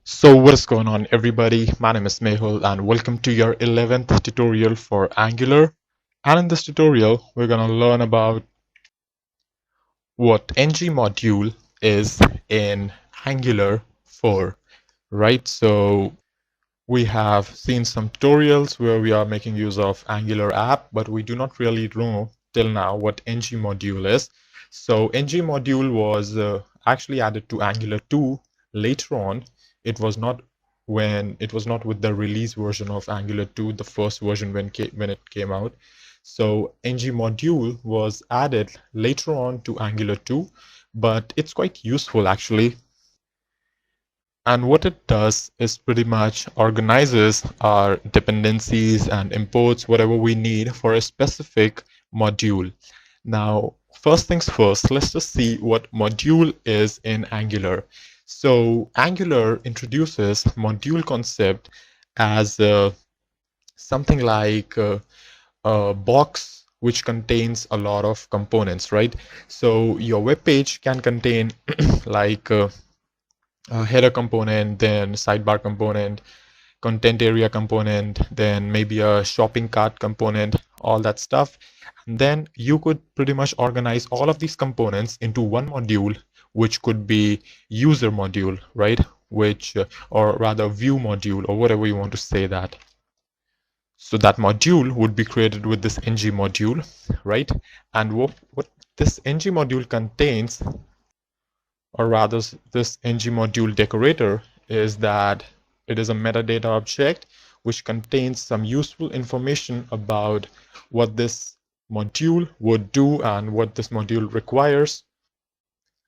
So what is going on, everybody? My name is Mehul and welcome to your 11th tutorial for Angular. And in this tutorial, we're going to learn about what ng module is in Angular 4, right? So we have seen some tutorials where we are making use of Angular app, but we do not really know till now what ng module is. So ng module was actually added to Angular 2 later on. It was not with the release version of Angular 2, the first version when it came out. So ng module was added later on to Angular 2, but it's quite useful actually. And what it does is pretty much organizes our dependencies and imports whatever we need for a specific module. Now, first things first, let's just see what module is in Angular. So Angular introduces module concept as something like a box which contains a lot of components, right? So your web page can contain like a header component, then sidebar component, content area component, then maybe a shopping cart component, all that stuff. And then you could pretty much organize all of these components into one module, which could be user module, right? Which, or rather view module, or whatever you want to say that. So that module would be created with this ng module, right? And what this ng module contains, or rather this ng module decorator, is that it is a metadata object which contains some useful information about what this module would do and what this module requires,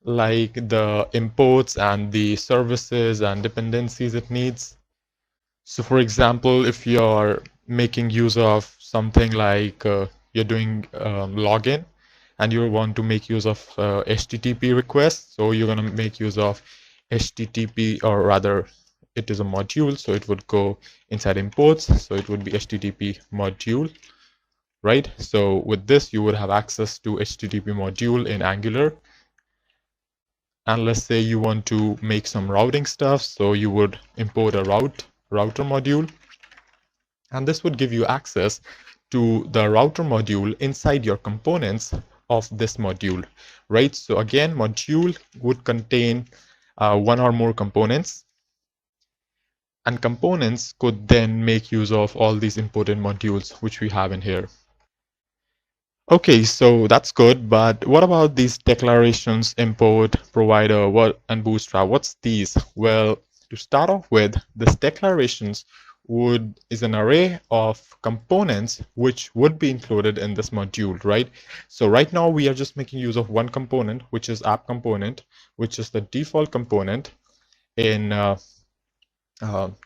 like the imports and the services and dependencies it needs. So for example, if you're making use of something like you're doing login, and you want to make use of HTTP requests, so you're going to make use of HTTP, or rather it is a module, so it would go inside imports, so it would be HTTP module, right? So with this you would have access to HTTP module in Angular. And let's say you want to make some routing stuff, so you would import a router module, and this would give you access to the router module inside your components of this module, right? So again, module would contain one or more components, and components could then make use of all these important modules which we have in here. Okay, so that's good, but what about these declarations, import, provider, what, and bootstrap? What's these? Well, to start off with, this declarations is an array of components which would be included in this module, right? So right now we are just making use of one component, which is app component, which is the default component in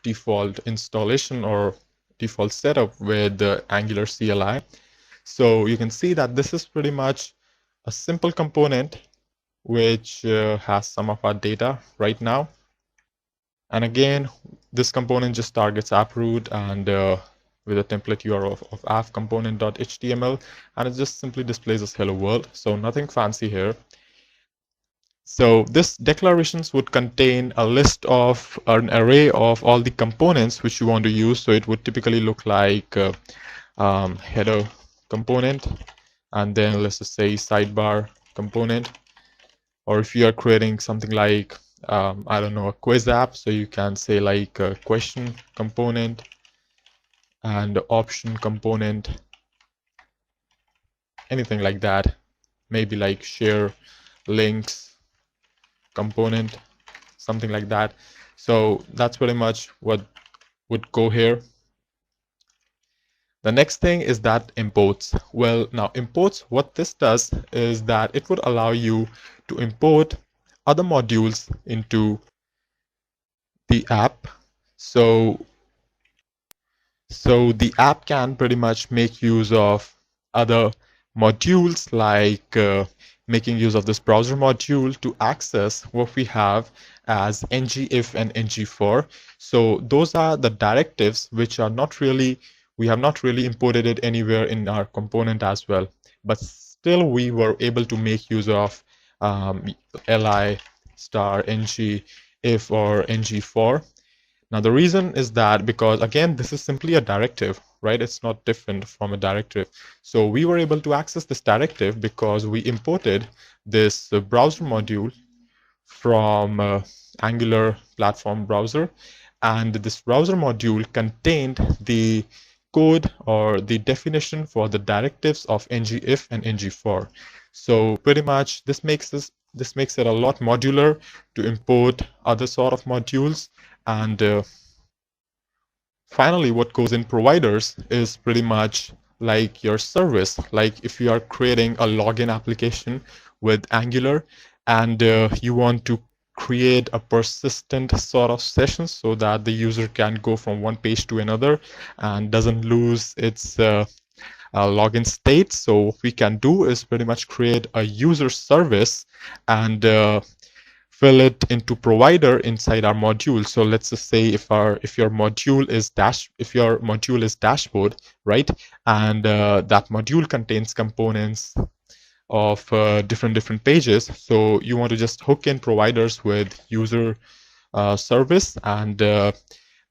default installation or default setup with the Angular CLI. So you can see that this is pretty much a simple component which has some of our data right now. And again, this component just targets app root and with a template URL of app component.html, and it just simply displays us hello world. So nothing fancy here. So this declarations would contain a list of an array of all the components which you want to use. So it would typically look like header component, and then let's just say sidebar component. Or if you are creating something like I don't know, a quiz app, so you can say like a question component and option component, anything like that. Maybe like share links component, something like that. So that's pretty much what would go here. The next thing is that imports. Well, now imports, what this does is that it would allow you to import other modules into the app. So the app can pretty much make use of other modules, like making use of this browser module to access what we have as ngIf and ngFor. So those are the directives which are not really, we have not really imported it anywhere in our component as well, but still we were able to make use of li star ngIf or ngFor. Now, the reason is that because, again, this is simply a directive, right? It's not different from a directive. So we were able to access this directive because we imported this browser module from Angular platform browser. And this browser module contained the code or the definition for the directives of ngIf and ngFor. So pretty much this makes it a lot modular to import other sort of modules. And finally, what goes in providers is pretty much like your service. Like if you are creating a login application with Angular and you want to create a persistent sort of session so that the user can go from one page to another and doesn't lose its login state. So what we can do is pretty much create a user service and fill it into provider inside our module. So let's just say if your module is dashboard, right, and that module contains components of different pages. So you want to just hook in providers with user service, and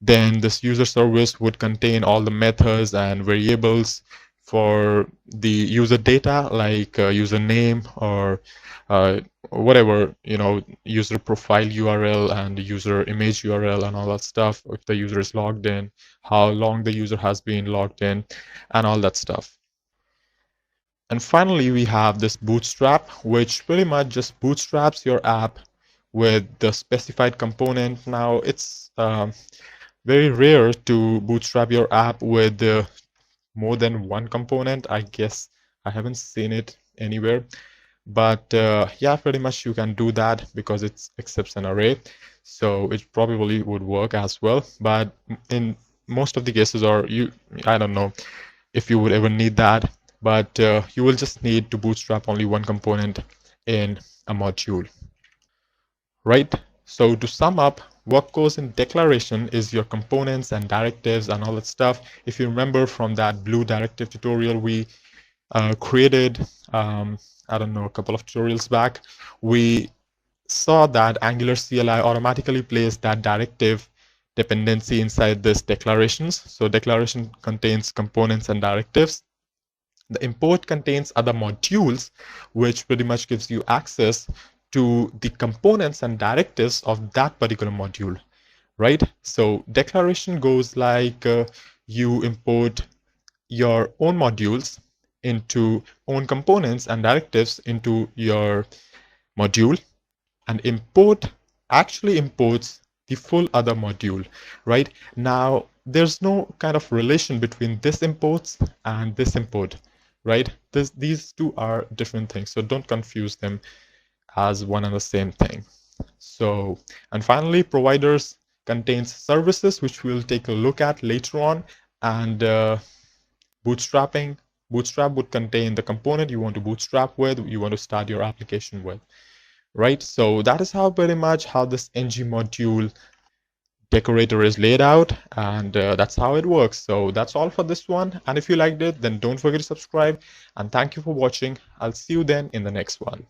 then this user service would contain all the methods and variables for the user data, like username or whatever, user profile URL and user image URL and all that stuff. If the user is logged in, how long the user has been logged in, and all that stuff. And finally, we have this bootstrap, which pretty much just bootstraps your app with the specified component. Now, it's very rare to bootstrap your app with more than one component. I guess I haven't seen it anywhere. But yeah, pretty much you can do that because it accepts an array. So it probably would work as well. But in most of the cases, I don't know if you would ever need that, but you will just need to bootstrap only one component in a module, right? So to sum up, what goes in declaration is your components and directives and all that stuff. If you remember from that blue directive tutorial we created, I don't know, a couple of tutorials back, we saw that Angular CLI automatically placed that directive dependency inside this declarations. So declaration contains components and directives. The import contains other modules, which pretty much gives you access to the components and directives of that particular module, right? So declaration goes like you import your own modules into own components and directives into your module, and import actually imports the full other module, right? Now, there's no kind of relation between this imports and this import, right? These two are different things, so don't confuse them as one and the same thing. So, and finally, providers contains services, which we'll take a look at later on, and bootstrapping. Bootstrap would contain the component you want to bootstrap with, you want to start your application with, right? So that is how pretty much how this ng module decorator is laid out, and that's how it works. So that's all for this one, and if you liked it, then don't forget to subscribe, and thank you for watching. I'll see you then in the next one.